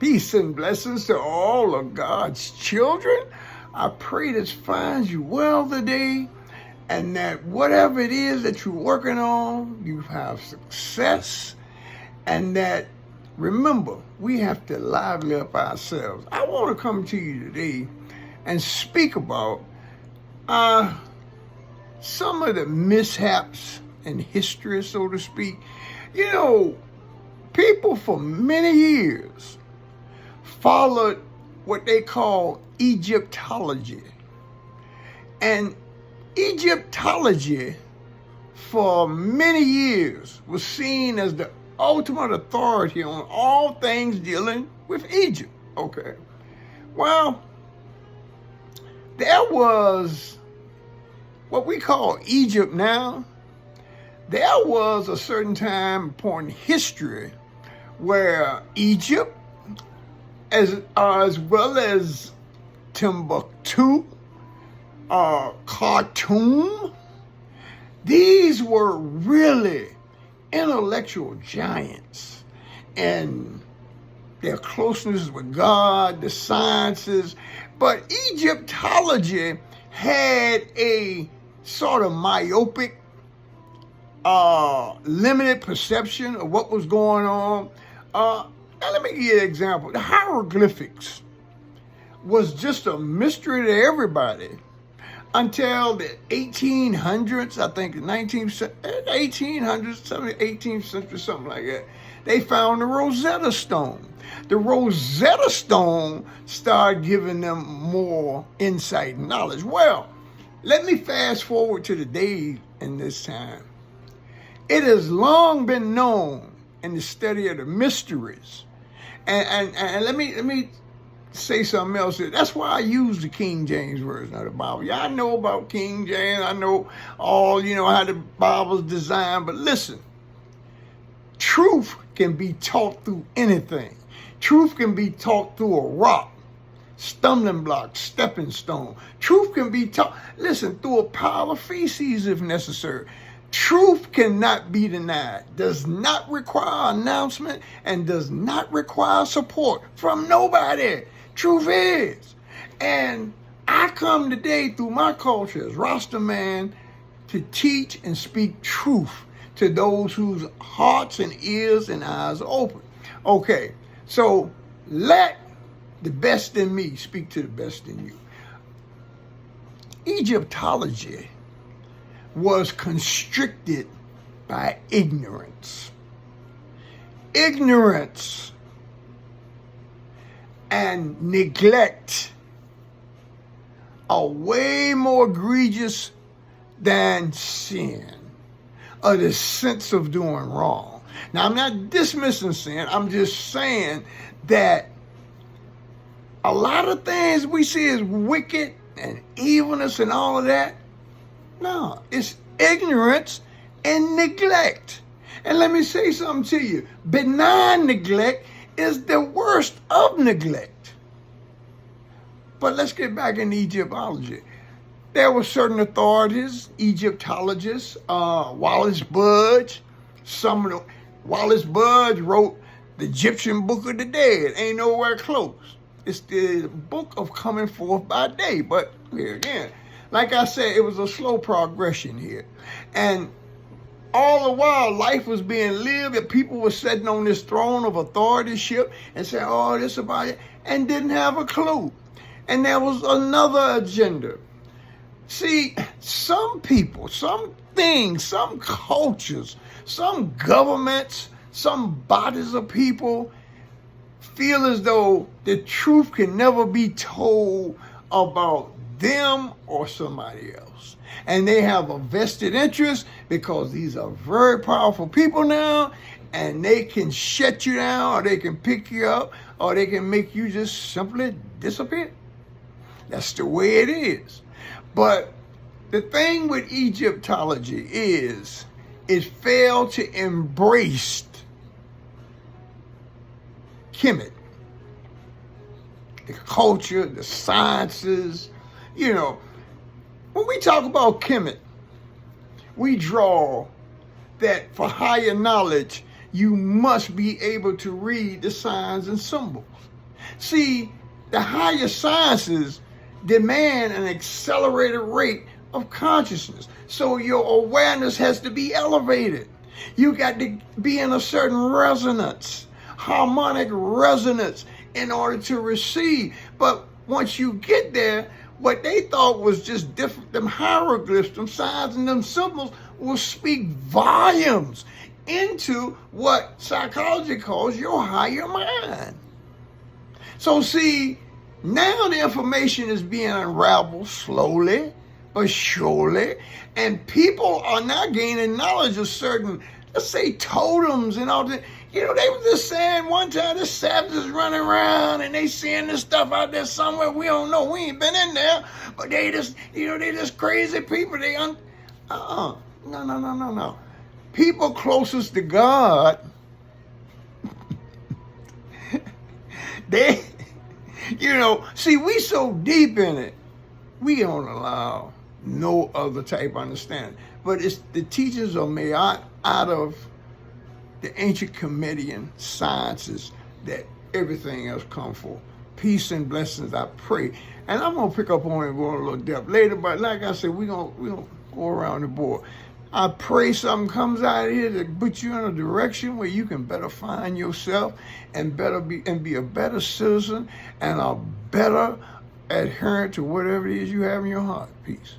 Peace and blessings to all of God's children. I pray this finds you well today, and that whatever it is that you're working on, you have success, and that remember, we have to lively up ourselves. I want to come to you today and speak about some of the mishaps in history, so to speak. You know, people for many years followed what they call Egyptology. And Egyptology for many years was seen as the ultimate authority on all things dealing with Egypt. Okay. Well, there was what we call Egypt now. There was a certain time point in history where Egypt, as well as Timbuktu, Khartoum, these were really intellectual giants, and their closeness with God, the sciences. But Egyptology had a sort of myopic, limited perception of what was going on. Now let me give you an example. The hieroglyphics was just a mystery to everybody until the 1800s, I think the 1800s, 18th century, something like that. They found the Rosetta Stone. The Rosetta Stone started giving them more insight and knowledge. Well, let me fast forward to the day in this time. It has long been known in the study of the mysteries. And let me say something else here. That's why I use the King James Version of the Bible. Yeah, I know about King James. I know all, how the Bible's designed. But listen, truth can be taught through anything. Truth can be taught through a rock, stumbling block, stepping stone. Truth can be taught, listen, through a pile of feces if necessary. Truth cannot be denied, does not require announcement, and does not require support from nobody. Truth is. And I come today through my culture as Rasta man to teach and speak truth to those whose hearts and ears and eyes are open. Okay, so let the best in me speak to the best in you. Egyptology was constricted by ignorance. Ignorance and neglect are way more egregious than sin, or the sense of doing wrong. Now, I'm not dismissing sin. I'm just saying that a lot of things we see as wicked and evilness and all of that, no, it's ignorance and neglect. And let me say something to you. Benign neglect is the worst of neglect. But let's get back into Egyptology. There were certain authorities, Egyptologists, Wallace Budge. Wallace Budge wrote the Egyptian Book of the Dead. Ain't nowhere close. It's the book of coming forth by day. But here again, like I said, it was a slow progression here. And all the while, life was being lived, and people were sitting on this throne of authorship and saying, oh, this about it, and didn't have a clue. And there was another agenda. See, some people, some things, some cultures, some governments, some bodies of people feel as though the truth can never be told about them or somebody else. And they have a vested interest because these are very powerful people now, and they can shut you down, or they can pick you up, or they can make you just simply disappear. That's the way it is. But the thing with Egyptology is it failed to embrace KEMET, the culture, the sciences. When we talk about KEMET, we draw that for higher knowledge, you must be able to read the signs and symbols. See, the higher sciences demand an accelerated rate of consciousness. So your awareness has to be elevated. You got to be in a certain resonance, harmonic resonance, in order to receive. But once you get there, what they thought was just different, them hieroglyphs, them signs and them symbols will speak volumes into what psychology calls your higher mind. So see, now the information is being unraveled slowly but surely, and people are now gaining knowledge of certain, let's say, totems and all that. You know, they were just saying one time the savages running around and they seeing this stuff out there somewhere we don't know. We ain't been in there, but they just, you know, they just crazy people. No. People closest to God, they, you know, see, we so deep in it, we don't allow no other type of understanding. But it's the teachings are made out of the ancient Kemetian sciences that everything else come for. Peace and blessings, I pray. And I'm gonna pick up on it and go a little depth later, but like I said, we gonna go around the board. I pray something comes out of here that puts you in a direction where you can better find yourself and be a better citizen and a better adherent to whatever it is you have in your heart. Peace.